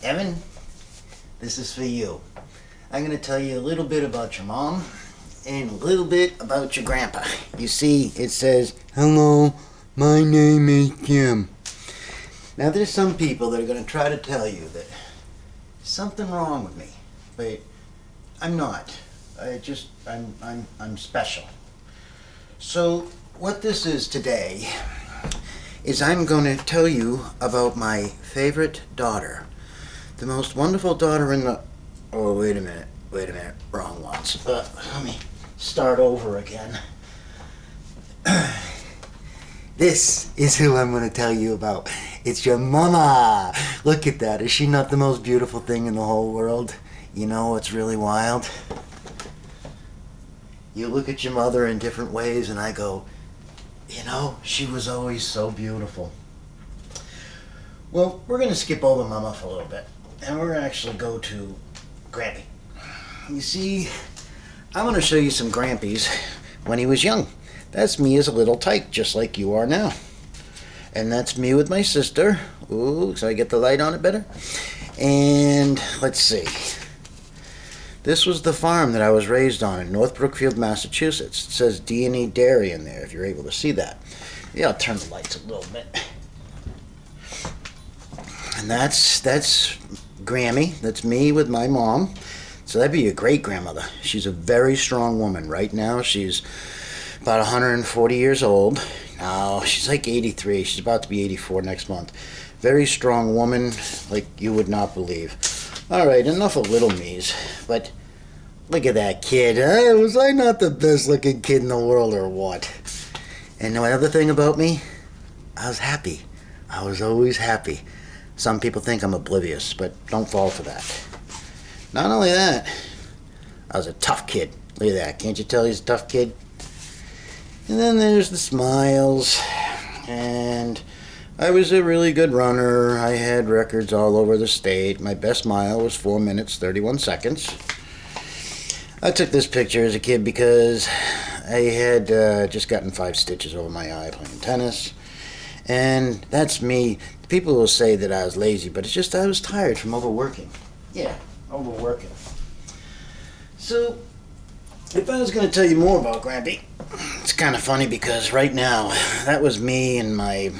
Evan, this is for you. I'm going to tell you a little bit about your mom and a little bit about your grandpa. You see, it says, "Hello, my name is Jim." Now, there's some people that are going to try to tell you that there's something wrong with me, but I'm not. I'm special. So, what this is today is I'm going to tell you about my favorite daughter. The most wonderful daughter in the... Oh, wait a minute, wrong ones. Let me start over again. This is who I'm going to tell you about. It's your mama. Look at that. Is she not the most beautiful thing in the whole world? You know what's really wild? You look at your mother in different ways and I go, you know, she was always so beautiful. Well, we're going to skip over Mama for a little bit, and we're going to actually go to Grampy. You see, I'm going to show you some Grampies when he was young. That's me as a little tyke, just like you are now. And that's me with my sister. Ooh, so I get the light on it better. And let's see. This was the farm that I was raised on in North Brookfield, Massachusetts. It says D&E Dairy in there, if you're able to see that. Yeah, I'll turn the lights a little bit. And that's Grammy. That's me with my mom. So that'd be your great-grandmother. She's a very strong woman. Right now, she's about 140 years old. No, she's like 83. She's about to be 84 next month. Very strong woman, like you would not believe. All right, enough of little me's, but look at that kid. Huh? Was I not the best looking kid in the world or what? And the other thing about me, I was happy. I was always happy. Some people think I'm oblivious, but don't fall for that. Not only that, I was a tough kid. Look at that. Can't you tell he's a tough kid? And then there's the smiles, and I was a really good runner. I had records all over the state. My best mile was 4 minutes, 31 seconds. I took this picture as a kid because I had just gotten 5 stitches over my eye playing tennis. And that's me. People will say that I was lazy, but it's just I was tired from overworking. Yeah, overworking. So, if I was going to tell you more about Grampy, it's kind of funny because right now, that was me in my,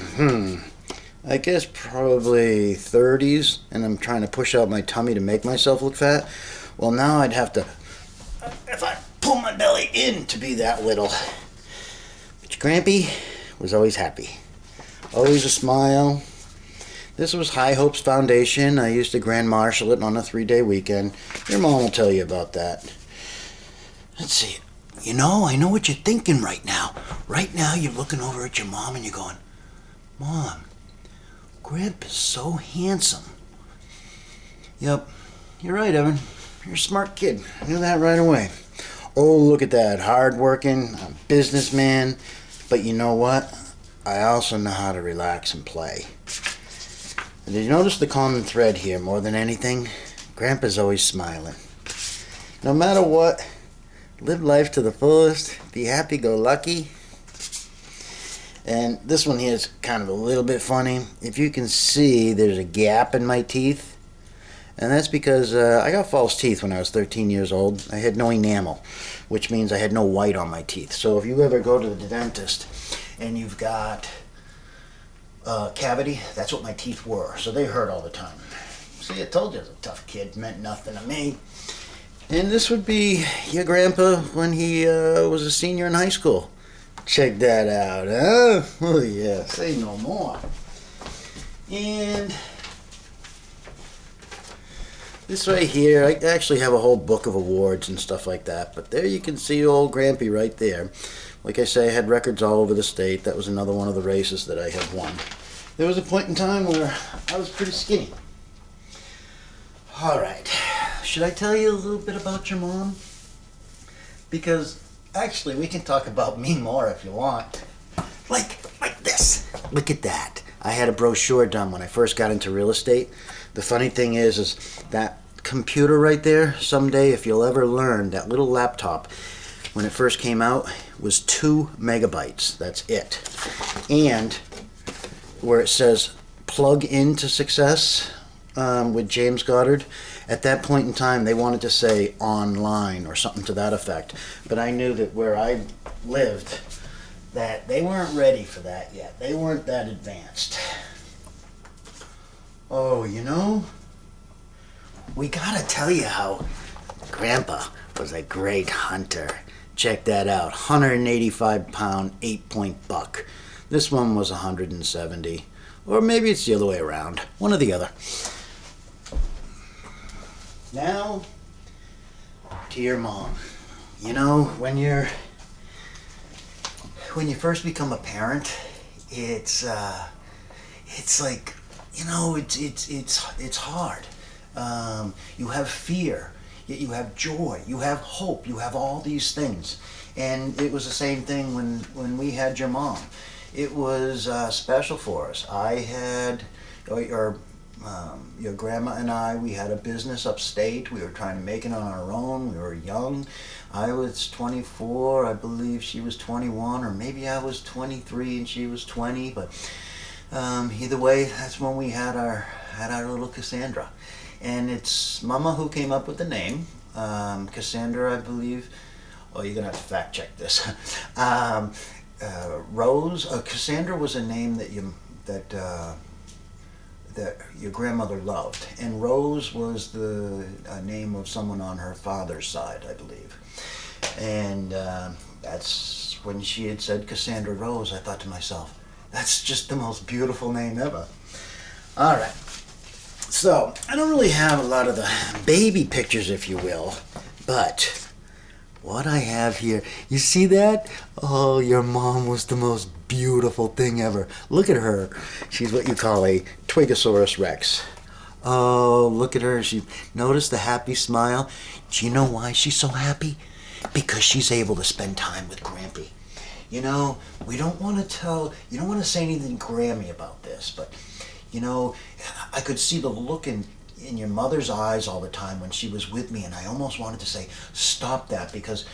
I guess probably 30s, and I'm trying to push out my tummy to make myself look fat. Well, now I'd have to, if I pull my belly in to be that little. But Grampy was always happy. Always a smile. This was High Hopes Foundation. I used to Grand Marshal it on a 3-day weekend. Your mom will tell you about that. Let's see. You know, I know what you're thinking right now. Right now, you're looking over at your mom and you're going, "Mom, Grandpa's so handsome." Yep, you're right, Evan. You're a smart kid. I knew that right away. Oh, look at that. Hard-working, a businessman. But you know what? I also know how to relax and play. And did you notice the common thread here more than anything? Grandpa's always smiling. No matter what, live life to the fullest, be happy-go-lucky. And this one here is kind of a little bit funny. If you can see, there's a gap in my teeth. And that's because I got false teeth when I was 13 years old. I had no enamel, which means I had no white on my teeth. So if you ever go to the dentist and you've got a cavity, that's what my teeth were. So they hurt all the time. See, I told you I was a tough kid. Meant nothing to me. And this would be your grandpa when he was a senior in high school. Check that out, huh? Oh yeah, say no more. And this right here, I actually have a whole book of awards and stuff like that. But there you can see old Grampy right there. Like I say, I had records all over the state. That was another one of the races that I had won. There was a point in time where I was pretty skinny. All right. Should I tell you a little bit about your mom? Because actually, we can talk about me more if you want. Like this. Look at that. I had a brochure done when I first got into real estate. The funny thing is that computer right there, someday, if you'll ever learn, that little laptop, when it first came out, was 2 megabytes. That's it. And where it says plug into success, with James Goddard. At that point in time, they wanted to say online or something to that effect. But I knew that where I lived, that they weren't ready for that yet. They weren't that advanced. Oh, you know, we gotta tell you how Grandpa was a great hunter. Check that out. 185 pound, 8-point buck. This one was 170. Or maybe it's the other way around. One or the other. Now, to your mom. You know, when you first become a parent, it's like, you know, it's hard. You have fear, yet you have joy, you have hope, you have all these things. And it was the same thing when we had your mom. It was special for us. I had, your grandma and I, we had a business upstate. We were trying to make it on our own. We were young. I was 24. I believe she was 21, or maybe I was 23 and she was 20. But either way, that's when we had our little Cassandra. And it's Mama who came up with the name. Cassandra, I believe. Oh, you're gonna have to fact check this. Rose. Cassandra was a name that your grandmother loved, and Rose was the name of someone on her father's side, I believe. And that's when she had said Cassandra Rose. I thought to myself, that's just the most beautiful name ever. All right. So I don't really have a lot of the baby pictures, if you will, but what I have here, you see that? Oh, your mom was the most beautiful thing ever. Look at her. She's what you call a Twigosaurus Rex. Oh, look at her. She noticed the happy smile. Do you know why she's so happy? Because she's able to spend time with Grampy. You know, you don't want to say anything to Grammy about this, but you know, I could see the look in your mother's eyes all the time when she was with me, and I almost wanted to say, stop that, because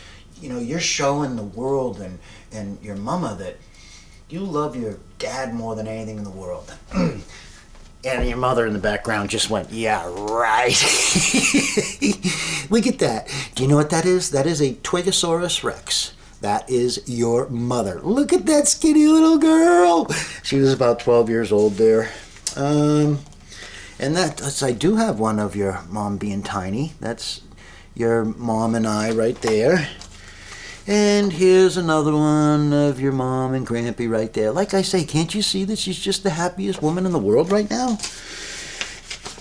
you know, you're showing the world and your mama that you love your dad more than anything in the world. And your mother in the background just went, yeah, right. Look at that. Do you know what that is? That is a Twigosaurus Rex. That is your mother. Look at that skinny little girl. She was about 12 years old there. And that's, I do have one of your mom being tiny. That's your mom and I right there. And here's another one of your mom and Grampy right there. Like I say, can't you see that she's just the happiest woman in the world right now?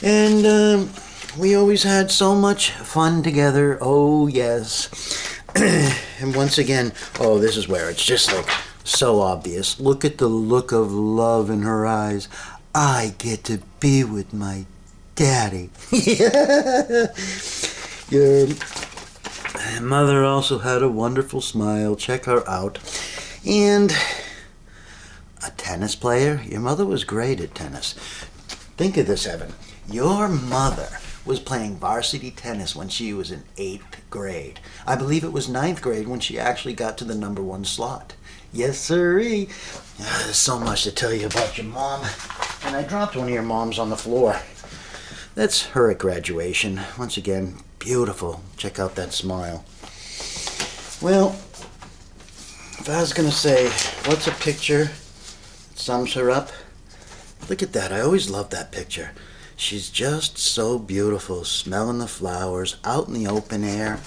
And we always had so much fun together. Oh, yes. And once again, oh, this is where it's just like so obvious. Look at the look of love in her eyes. I get to be with my daddy. Your mother also had a wonderful smile. Check her out. And a tennis player. Your mother was great at tennis. Think of this, Evan. Your mother was playing varsity tennis when she was in 8th grade. I believe it was 9th grade when she actually got to the number 1 slot. Yes, sirree. There's so much to tell you about your mom. And I dropped one of your moms on the floor. That's her at graduation. Once again, beautiful. Check out that smile. Well, if I was going to say, what's a picture that sums her up? Look at that. I always loved that picture. She's just so beautiful, smelling the flowers, out in the open air.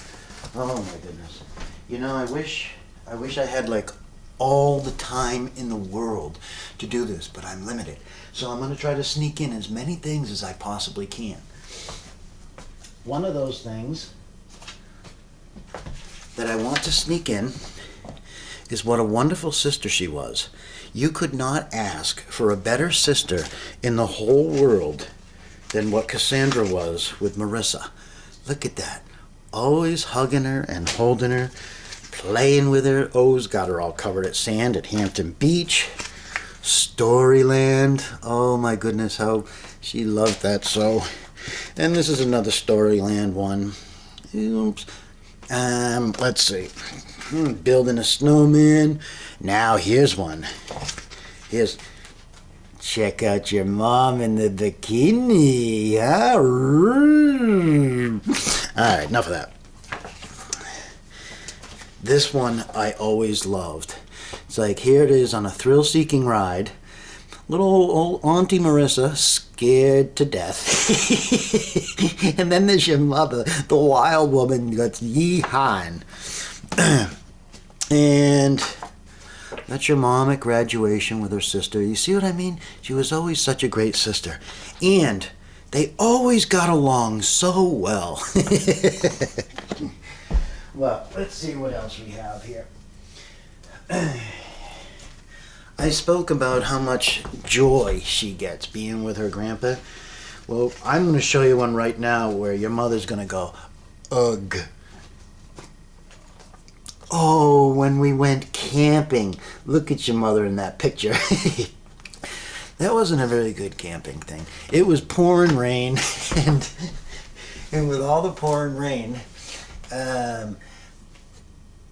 Oh my goodness. You know, I wish I had like all the time in the world to do this, but I'm limited. So I'm going to try to sneak in as many things as I possibly can. One of those things that I want to sneak in is what a wonderful sister she was. You could not ask for a better sister in the whole world than what Cassandra was with Marissa. Look at that. Always hugging her and holding her, playing with her. O's got her all covered at sand at Hampton Beach. Storyland. Oh my goodness, how she loved that so. And this is another Storyland one. Oops. Let's see. Building a snowman. Now here's one. Check out your mom in the bikini, huh? All right, enough of that. This one I always loved. It's like, here it is on a thrill-seeking ride. Little old Auntie Marissa, scared to death. And then there's your mother, the wild woman, that's yee-hawing. And that's your mom at graduation with her sister. You see what I mean? She was always such a great sister. And they always got along so well. Well, let's see what else we have here. I spoke about how much joy she gets being with her grandpa. Well, I'm going to show you one right now where your mother's going to go, ugh. Oh, when we went camping. Look at your mother in that picture. That wasn't a very good camping thing. It was pouring rain, and with all the pouring rain,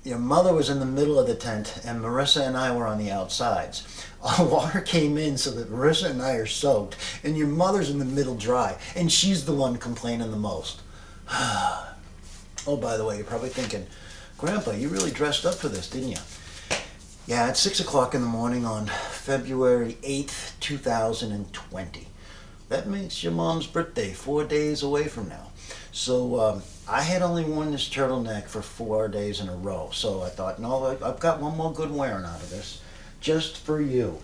your mother was in the middle of the tent, and Marissa and I were on the outsides. All water came in so that Marissa and I are soaked, and your mother's in the middle dry, and she's the one complaining the most. Oh, by the way, you're probably thinking, Grandpa, you really dressed up for this, didn't you? Yeah, it's 6 o'clock in the morning on February 8th, 2020. That makes your mom's birthday 4 days away from now. So I had only worn this turtleneck for 4 days in a row. So I thought, no, I've got one more good wearing out of this, just for you.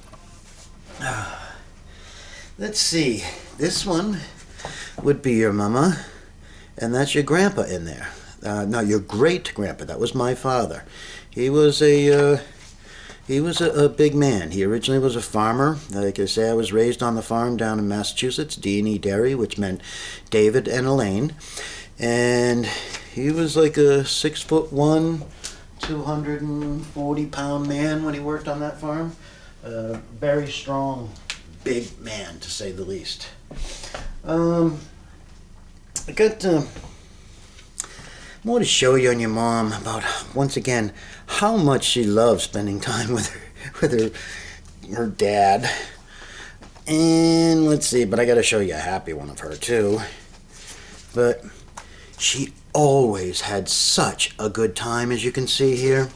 Let's see. This one would be your mama, and that's your grandpa in there. No, your great grandpa. That was my father. He was a big man. He originally was a farmer. Like I say, I was raised on the farm down in Massachusetts, D&E Dairy, which meant David and Elaine. And he was like a 6'1", 240-pound man when he worked on that farm. Very strong, big man, to say the least. I got more to show you on your mom about, once again, how much she loves spending time with her dad. And let's see, but I got to show you a happy one of her too. But she always had such a good time, as you can see here.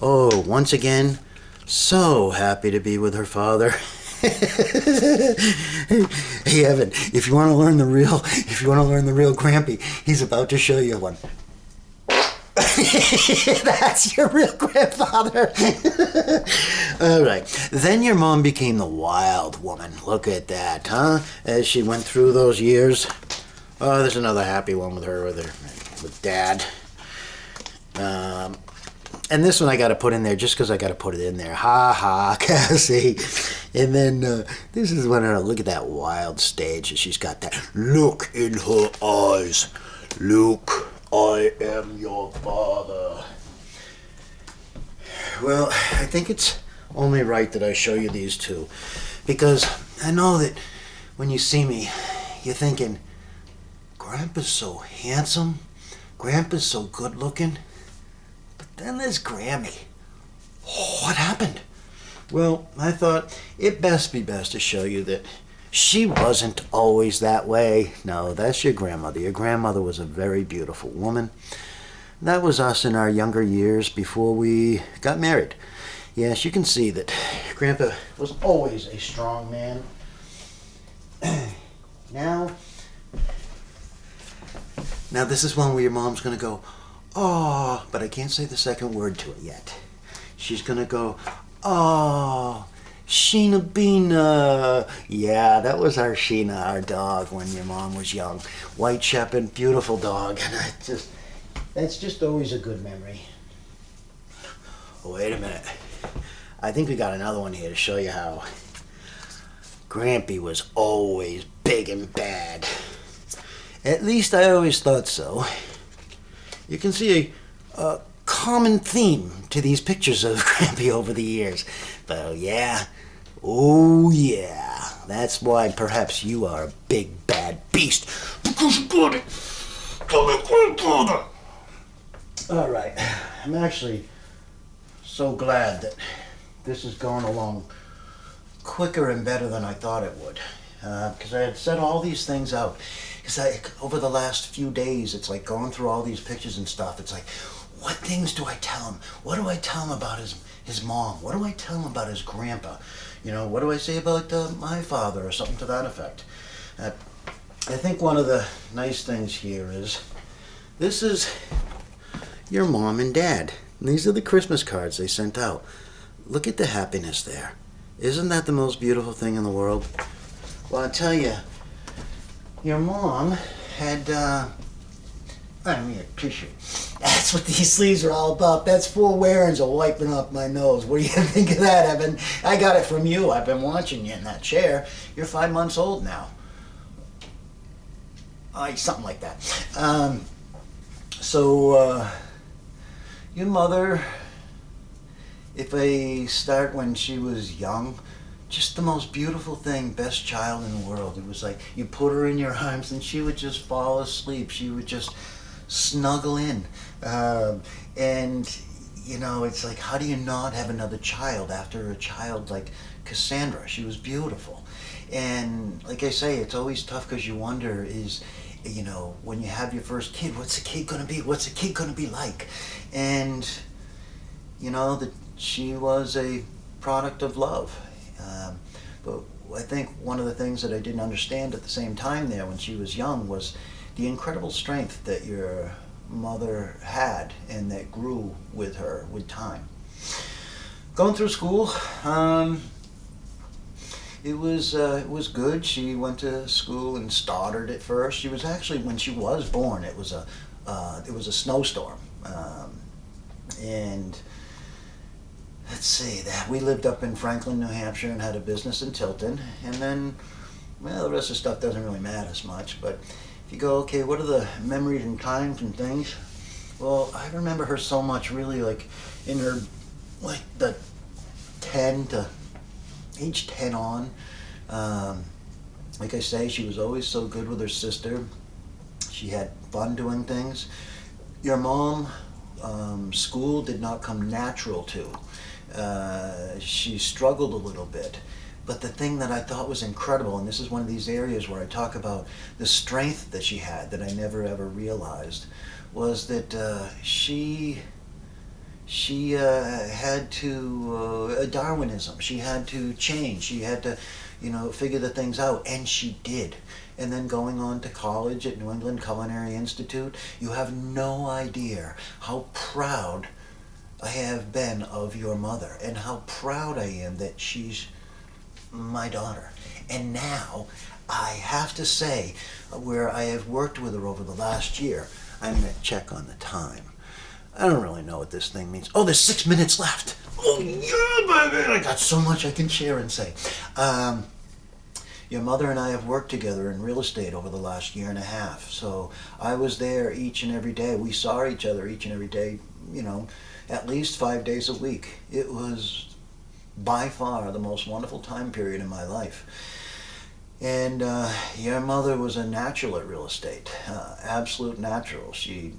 Oh, once again, so happy to be with her father. Hey Evan, if you want to learn the real Grampy, he's about to show you one. That's your real grandfather. All right. Then your mom became the wild woman. Look at that, huh? As she went through those years. Oh, there's another happy one with Dad. And this one I got to put in there just because I got to put it in there. Ha ha, Cassie. And then this is when look at that wild stage. She's got that look in her eyes. Luke, I am your father. Well, I think it's only right that I show you these two, because I know that when you see me, you're thinking, Grandpa's so handsome, Grandpa's so good looking, but then there's Grammy. What happened? Well, I thought it best to show you that she wasn't always that way. No, that's your grandmother. Your grandmother was a very beautiful woman. That was us in our younger years before we got married. Yes, you can see that Grandpa was always a strong man. Now this is one where your mom's going to go, oh, but I can't say the second word to it yet. She's going to go, oh, Sheena Beena. Yeah, that was our Sheena, our dog, when your mom was young. White Shepherd, beautiful dog. And that's just always a good memory. Oh, wait a minute. I think we got another one here to show you how Grampy was always big and bad. At least I always thought so. You can see a common theme to these pictures of Grampy over the years. But oh yeah, that's why perhaps you are a big bad beast, because you got it from your grandfather. All right, I'm actually so glad that this is going along quicker and better than I thought it would. Because I had set all these things out. Because over the last few days, it's like going through all these pictures and stuff. It's like, what things do I tell him? What do I tell him about his mom? What do I tell him about his grandpa? What do I say about my father or something to that effect? I think one of the nice things here is, this is your mom and dad. And these are the Christmas cards they sent out. Look at the happiness there. Isn't that the most beautiful thing in the world? Well, I tell you, your mom had, I mean, a tissue. That's what these sleeves are all about. That's 4 wearings of wiping off my nose. What do you think of that, Evan? I got it from you. I've been watching you in that chair. You're 5 months old now. Something like that. Your mother, if I start when she was young, just the most beautiful thing, best child in the world. It was like you put her in your arms and she would just fall asleep. She would just snuggle in. It's like, how do you not have another child after a child like Cassandra? She was beautiful. And like I say, it's always tough because you wonder when you have your first kid, what's the kid going to be? What's the kid going to be like? And, that she was a product of love. But I think one of the things that I didn't understand at the same time there when she was young was the incredible strength that your mother had and that grew with her with time. Going through school, it was good. She went to school in Stoddard at first. She was actually, when she was born, it was a snowstorm, and let's see, that we lived up in Franklin, New Hampshire, and had a business in Tilton. And then, well, the rest of the stuff doesn't really matter as much. But if you go, okay, what are the memories and times and things? Well, I remember her so much, really, like in her, like the age 10 on. Like I say, she was always so good with her sister. She had fun doing things. Your mom, school did not come natural to. She struggled a little bit. But the thing that I thought was incredible, and this is one of these areas where I talk about the strength that she had that I never ever realized, was that she had to, Darwinism, she had to change, she had to, figure the things out, and she did. And then going on to college at New England Culinary Institute, you have no idea how proud I have been of your mother, and how proud I am that she's my daughter. And now, I have to say, where I have worked with her over the last year, I'm going to check on the time. I don't really know what this thing means. Oh, there's 6 minutes left. Oh, yeah, baby. I got so much I can share and say. Your mother and I have worked together in real estate over the last year and a half. So I was there each and every day. We saw each other each and every day, at least 5 days a week. It was by far the most wonderful time period in my life. And your mother was a natural at real estate, absolute natural. She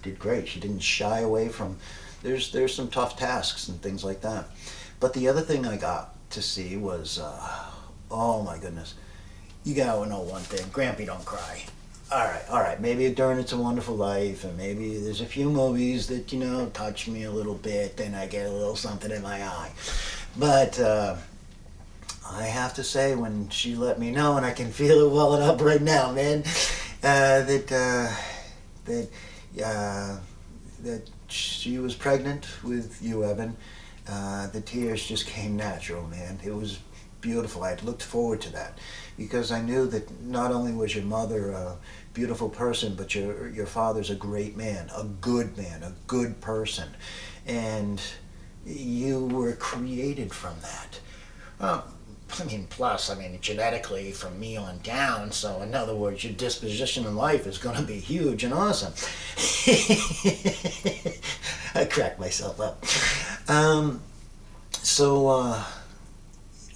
did great. She didn't shy away from, there's some tough tasks and things like that. But the other thing I got to see was, oh my goodness, you gotta know one thing, Grampy don't cry. All right, maybe during It's a Wonderful Life, and maybe there's a few movies that, touch me a little bit, and I get a little something in my eye. But I have to say, when she let me know, and I can feel it welling up right now, man, that she was pregnant with you, Evan, the tears just came natural, man. It was beautiful. I had looked forward to that, because I knew that not only was your mother a beautiful person, but your father's a great man, a good person, and you were created from that. Plus, genetically from me on down, so in other words, your disposition in life is going to be huge and awesome. I cracked myself up.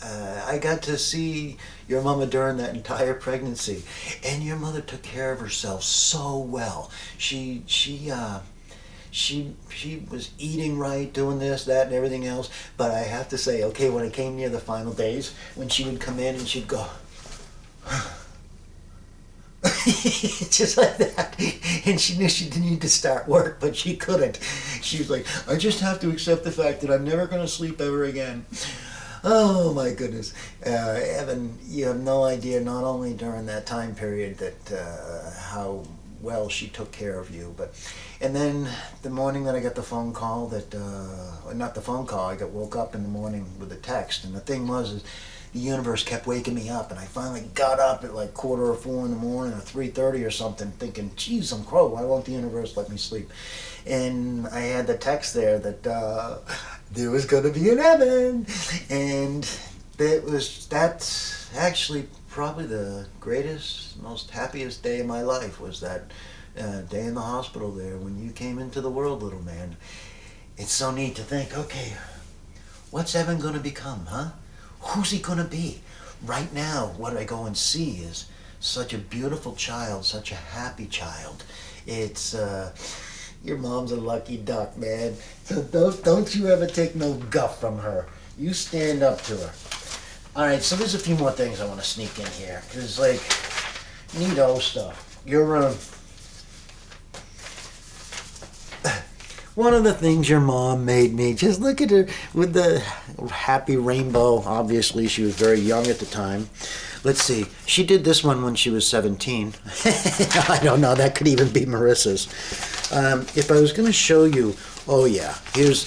I got to see your mama during that entire pregnancy, and your mother took care of herself so well. She She was eating right, doing this, that, and everything else. But I have to say, okay, when it came near the final days, when she would come in and she'd go, just like that, and she knew she didn't need to start work, but she couldn't. She was like, I just have to accept the fact that I'm never going to sleep ever again. Oh my goodness. Evan, you have no idea, not only during that time period, that how well she took care of you, and then the morning that I got the phone call that, not the phone call, I got woke up in the morning with a text, and the thing was, the universe kept waking me up, and I finally got up at like 3:45 in the morning, or 3:30 or something, thinking, geez, I'm crow, why won't the universe let me sleep? And I had the text there that there was going to be an Evan, and that's actually probably the greatest, most happiest day of my life, was that day in the hospital there when you came into the world, little man. It's so neat to think, okay, what's Evan going to become, huh? Who's he going to be? Right now, what I go and see is such a beautiful child, such a happy child. It's, your mom's a lucky duck, man. So don't you ever take no guff from her. You stand up to her. All right, so there's a few more things I want to sneak in here. Because, like, neato stuff. One of the things your mom made me, just look at her with the happy rainbow. Obviously, she was very young at the time. Let's see. She did this one when she was 17. I don't know. That could even be Marissa's. If I was going to show you, oh yeah, here's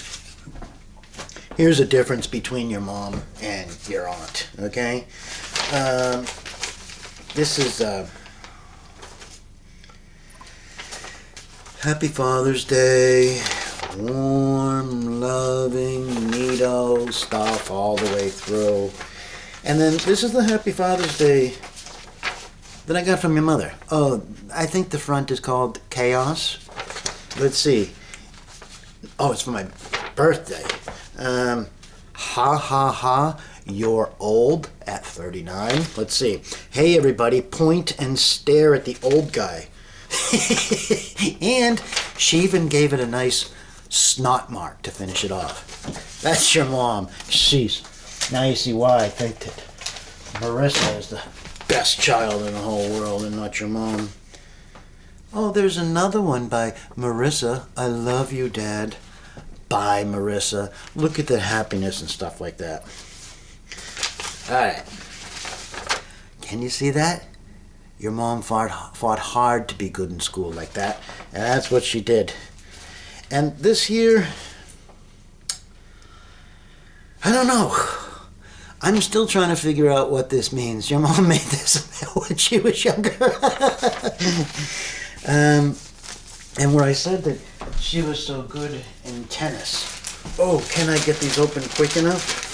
a difference between your mom and your aunt, okay? This is Happy Father's Day, warm, loving, neato stuff all the way through. And then this is the Happy Father's Day that I got from your mother. Oh, I think the front is called Chaos. Let's see. Oh, it's for my birthday. Ha ha ha, you're old at 39. Let's see. Hey everybody, point and stare at the old guy. And she even gave it a nice snot mark to finish it off. That's your mom. Now you see why I think that Marissa is the best child in the whole world and not your mom. Oh, there's another one by Marissa. I love you, Dad. Bye, Marissa. Look at the happiness and stuff like that. All right. Can you see that? Your mom fought hard to be good in school like that, and that's what she did. And this here, I don't know. I'm still trying to figure out what this means. Your mom made this when she was younger. And where I said that she was so good in tennis. Oh, can I get these open quick enough?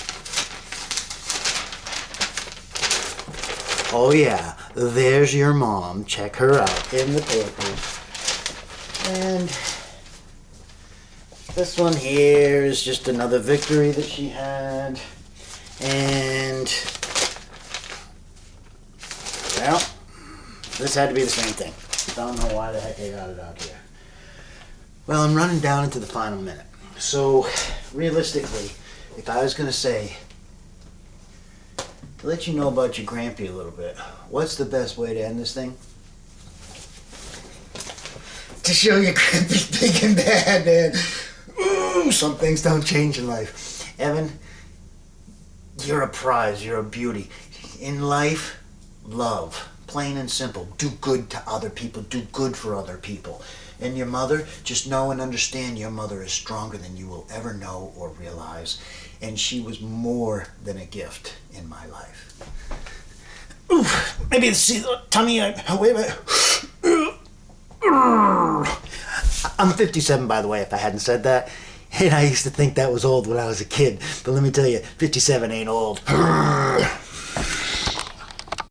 Oh yeah, there's your mom. Check her out in the papers. And this one here is just another victory that she had. And, well, this had to be the same thing. Don't know why the heck I got it out here. Well, I'm running down into the final minute. So, realistically, if I was going to say, to let you know about your grampy a little bit, what's the best way to end this thing? To show your grampy's big and bad, man. Ooh, some things don't change in life. Evan, you're a prize. You're a beauty. In life, love. Plain and simple. Do good to other people. Do good for other people. And your mother, just know and understand your mother is stronger than you will ever know or realize. And she was more than a gift in my life. Oof, maybe it's the tummy. Wait a minute. I'm 57, by the way, if I hadn't said that. And I used to think that was old when I was a kid. But let me tell you, 57 ain't old.